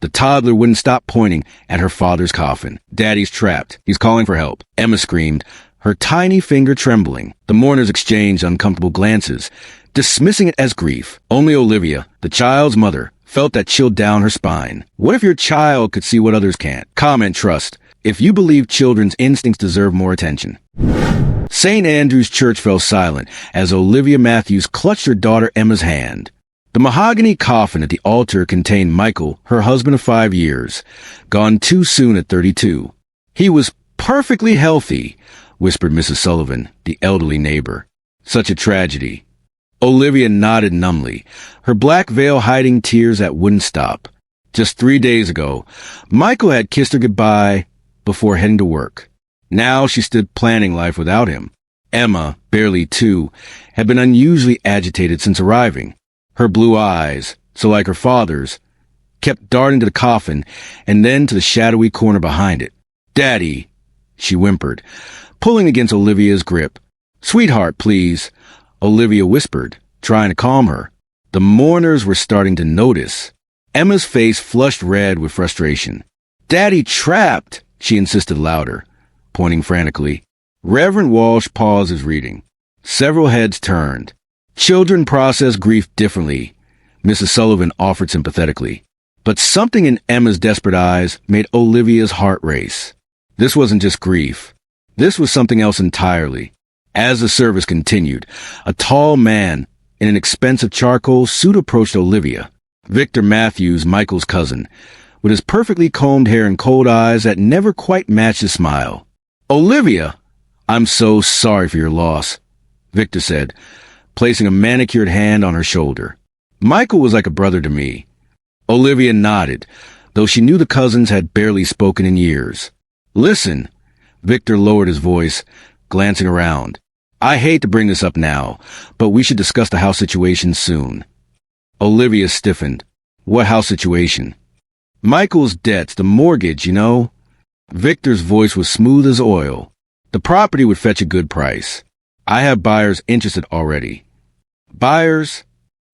The toddler wouldn't stop pointing at her father's coffin. "Daddy's trapped. He's calling for help," Emma screamed, her tiny finger trembling. The mourners exchanged uncomfortable glances, dismissing it as grief. Only Olivia, the child's mother, felt that chill down her spine. What if your child could see what others can't? Comment trust, if you believe children's instincts deserve more attention. St. Andrew's Church fell silent as Olivia Matthews clutched her daughter Emma's hand. The mahogany coffin at the altar contained Michael, her husband of 5 years, gone too soon at 32. "He was perfectly healthy," whispered Mrs. Sullivan, the elderly neighbor. "Such a tragedy." Olivia nodded numbly, her black veil hiding tears that wouldn't stop. Just 3 days ago, Michael had kissed her goodbye before heading to work. Now she stood planning life without him. Emma, barely 2, had been unusually agitated since arriving. Her blue eyes, so like her father's, kept darting to the coffin and then to the shadowy corner behind it. "Daddy," she whimpered, pulling against Olivia's grip. "Sweetheart, please," Olivia whispered, trying to calm her. The mourners were starting to notice. Emma's face flushed red with frustration. "Daddy trapped," she insisted louder, pointing frantically. Reverend Walsh paused his reading. Several heads turned. "Children process grief differently," Mrs. Sullivan offered sympathetically. But something in Emma's desperate eyes made Olivia's heart race. This wasn't just grief. This was something else entirely. As the service continued, a tall man in an expensive charcoal suit approached Olivia. Victor Matthews, Michael's cousin, with his perfectly combed hair and cold eyes that never quite matched his smile. "Olivia, I'm so sorry for your loss," Victor said, placing a manicured hand on her shoulder. "Michael was like a brother to me." Olivia nodded, though she knew the cousins had barely spoken in years. "Listen," Victor lowered his voice, glancing around. "I hate to bring this up now, but we should discuss the house situation soon." Olivia stiffened. "What house situation?" "Michael's debts, the mortgage, you know." Victor's voice was smooth as oil. "The property would fetch a good price. I have buyers interested already." "Buyers?"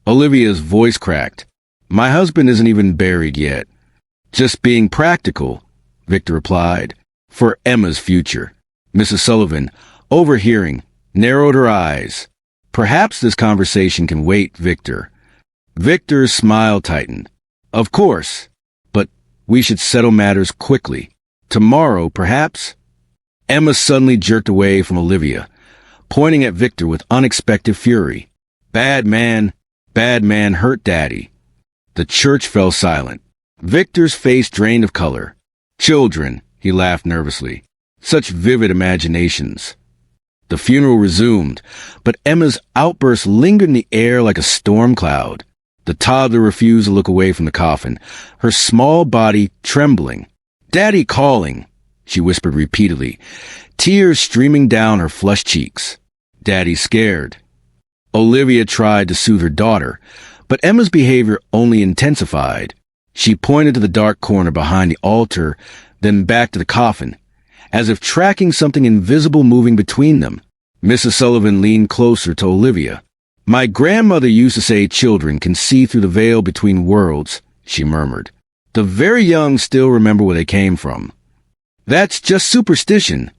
Olivia's voice cracked. "My husband isn't even buried yet." "Just being practical," Victor replied, "for Emma's future." Mrs. Sullivan, overhearing, narrowed her eyes. "Perhaps this conversation can wait, Victor." Victor's smile tightened. "Of course, but we should settle matters quickly. Tomorrow, perhaps?" Emma suddenly jerked away from Olivia, pointing at Victor with unexpected fury. Bad man hurt Daddy." The church fell silent. Victor's face drained of color. "Children," he laughed nervously. "Such vivid imaginations." The funeral resumed, but Emma's outburst lingered in the air like a storm cloud. The toddler refused to look away from the coffin, her small body trembling. "Daddy calling," she whispered repeatedly, tears streaming down her flushed cheeks. "Daddy's scared." Olivia tried to soothe her daughter, but Emma's behavior only intensified. She pointed to the dark corner behind the altar, then back to the coffin, as if tracking something invisible moving between them. Mrs. Sullivan leaned closer to Olivia. "My grandmother used to say children can see through the veil between worlds," she murmured. "The very young still remember where they came from." "That's just superstition,"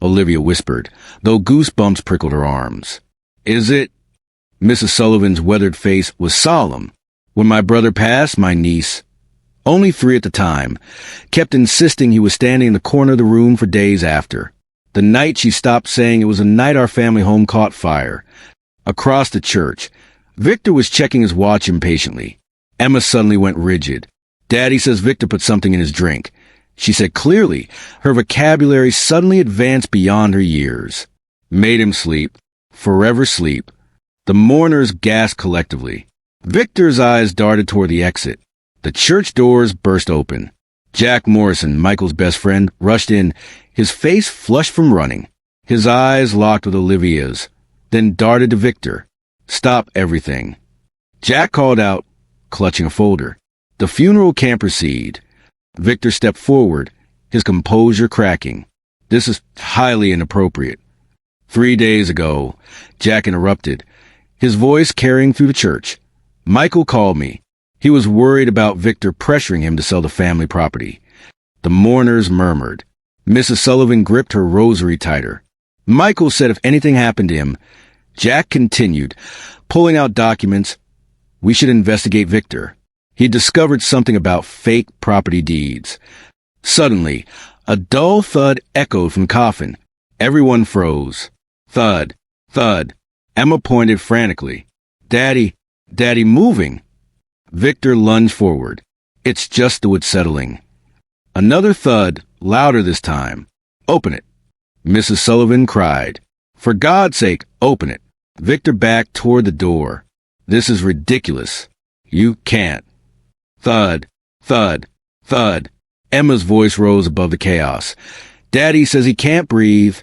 Olivia whispered, though goosebumps prickled her arms. "Is it?" Mrs. Sullivan's weathered face was solemn. "When my brother passed, my niece, only 3 at the time, kept insisting he was standing in the corner of the room for days after. The night she stopped saying it was the night our family home caught fire." Across the church, Victor was checking his watch impatiently. Emma suddenly went rigid. "Daddy says Victor put something in his drink," she said clearly, her vocabulary suddenly advanced beyond her years. "Made him sleep. Forever sleep." The mourners gasped collectively. Victor's eyes darted toward the exit. The church doors burst open. Jack Morrison, Michael's best friend, rushed in, his face flushed from running. His eyes locked with Olivia's, then darted to Victor. "Stop everything," Jack called out, clutching a folder. "The funeral can't proceed." Victor stepped forward, his composure cracking. "This is highly inappropriate." 3 days ago, Jack interrupted, his voice carrying through the church. "Michael called me. He was worried about Victor pressuring him to sell the family property. The mourners murmured. Mrs. Sullivan gripped her rosary tighter. Michael said if anything happened to him, Jack continued, pulling out documents. We should investigate Victor. He discovered something about fake property deeds. Suddenly, a dull thud echoed from Coffin. Everyone froze. Thud, thud. Emma pointed frantically. Daddy, moving. Victor lunged forward. It's just the wood settling. Another thud, louder this time. Open it. Mrs. Sullivan cried. For God's sake, open it. Victor backed toward the door. This is ridiculous. You can't. Thud, thud, thud. Emma's voice rose above the chaos. Daddy says he can't breathe.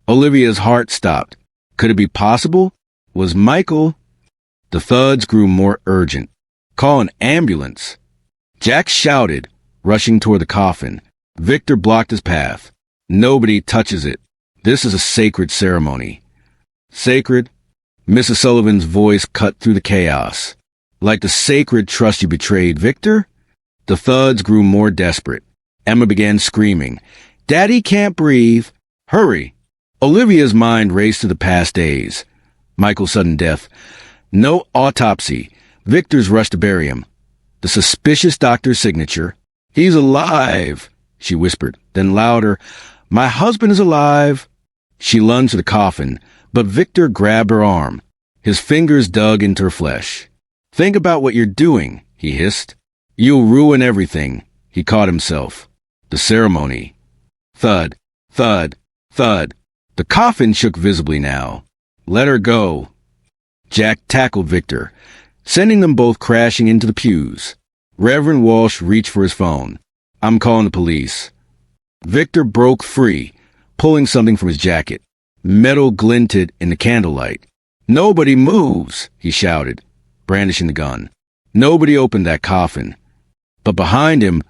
Olivia's heart stopped. Could it be possible? Was Michael? The thuds grew more urgent. Call an ambulance. Jack shouted, rushing toward the coffin. Victor blocked his path. Nobody touches it. This is a sacred ceremony. Sacred? Mrs. Sullivan's voice cut through the chaos. Like the sacred trust you betrayed, Victor? The thuds grew more desperate. Emma began screaming. Daddy can't breathe. Hurry. Olivia's mind raced to the past days. Michael's sudden death. No autopsy. Victor's rushed to bury him. The suspicious doctor's signature. He's alive, she whispered. Then louder, my husband is alive. She lunged to the coffin, but Victor grabbed her arm. His fingers dug into her flesh. Think about what you're doing, he hissed. You'll ruin everything, he caught himself. The ceremony. Thud, thud, thud. The coffin shook visibly now. Let her go. Jack tackled Victor, sending them both crashing into the pews. Reverend Walsh reached for his phone. I'm calling the police. Victor broke free, pulling something from his jacket. Metal glinted in the candlelight. Nobody moves, he shouted, brandishing the gun. Nobody opened that coffin. But behind him,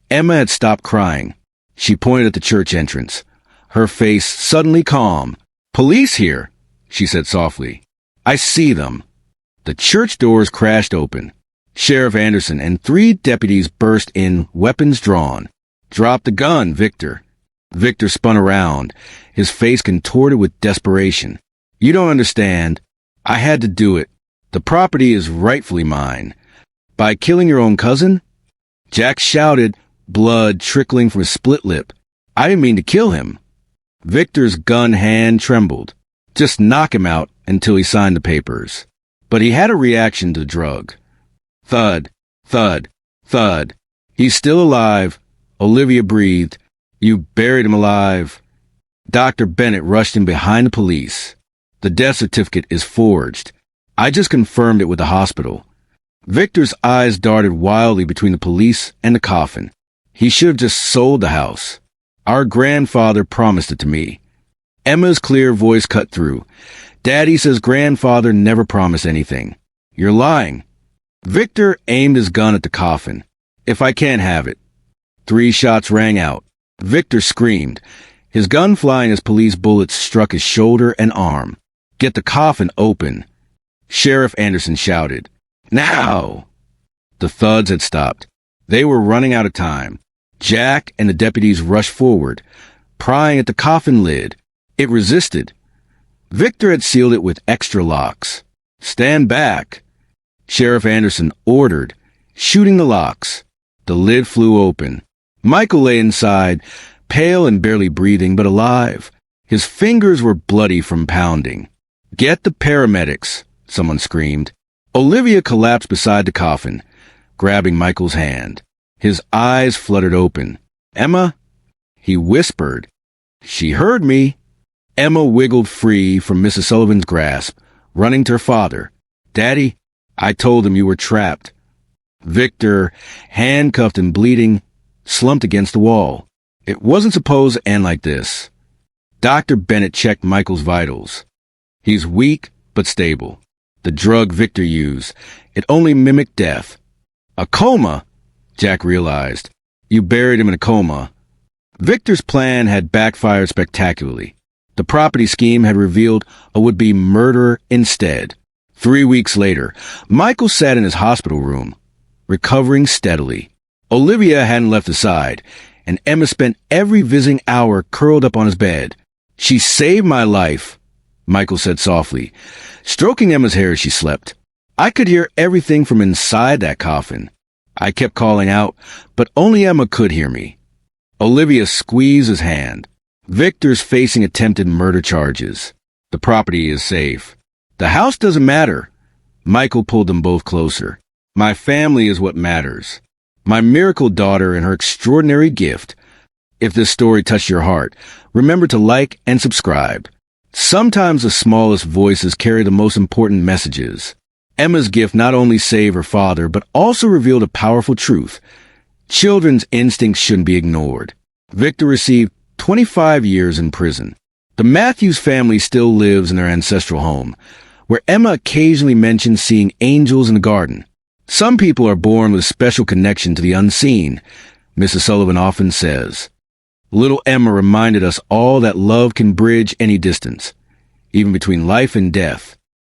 Emma had stopped crying. She pointed at the church entrance, her face suddenly calm. Police here, she said softly. I see them. The church doors crashed open. Sheriff Anderson and 3 deputies burst in, weapons drawn. Drop the gun, Victor. Victor spun around, his face contorted with desperation. You don't understand. I had to do it. The property is rightfully mine. By killing your own cousin? Jack shouted, blood trickling from his split lip. I didn't mean to kill him. Victor's gun hand trembled. Just knock him out until he signed the papers. But he had a reaction to the drug. Thud, thud, thud. He's still alive. Olivia breathed. You buried him alive. Dr. Bennett rushed in behind the police. The death certificate is forged. I just confirmed it with the hospital. Victor's eyes darted wildly between the police and the coffin. He should have just sold the house. Our grandfather promised it to me. Emma's clear voice cut through. Daddy says grandfather never promised anything. You're lying. Victor aimed his gun at the coffin. If I can't have it. 3 shots rang out. Victor screamed, his gun flying as police bullets struck his shoulder and arm. Get the coffin open. Sheriff Anderson shouted. Now! The thuds had stopped. They were running out of time. Jack and the deputies rushed forward, prying at the coffin lid. It resisted. Victor had sealed it with extra locks. Stand back. Sheriff Anderson ordered, shooting the locks. The lid flew open. Michael lay inside, pale and barely breathing, but alive. His fingers were bloody from pounding. Get the paramedics, someone screamed. Olivia collapsed beside the coffin, grabbing Michael's hand. His eyes fluttered open. Emma? He whispered. She heard me. Emma wiggled free from Mrs. Sullivan's grasp, running to her father. Daddy, I told him you were trapped. Victor, handcuffed and bleeding, slumped against the wall. It wasn't supposed to end like this. Dr. Bennett checked Michael's vitals. He's weak, but stable. The drug Victor used, it only mimicked death. A coma, Jack realized. You buried him in a coma. Victor's plan had backfired spectacularly. The property scheme had revealed a would-be murderer instead. 3 weeks later, Michael sat in his hospital room. recovering steadily. Olivia hadn't left his side, and Emma spent every visiting hour curled up on his bed. "She saved my life," Michael said softly, stroking Emma's hair as she slept. I could hear everything from inside that coffin. I kept calling out, but only Emma could hear me. Olivia squeezed his hand. "Victor's facing attempted murder charges. The property is safe. The house doesn't matter." Michael pulled them both closer. "My family is what matters. My miracle daughter and her extraordinary gift." If this story touched your heart, remember to like and subscribe. Sometimes the smallest voices carry the most important messages. Emma's gift not only saved her father, but also revealed a powerful truth. Children's instincts shouldn't be ignored. Victor received 25 years in prison. The Matthews family still lives in their ancestral home, where Emma occasionally mentions seeing angels in the garden. Some people are born with a special connection to the unseen, Mrs. Sullivan often says. Little Emma reminded us all that love can bridge any distance, even between life and death.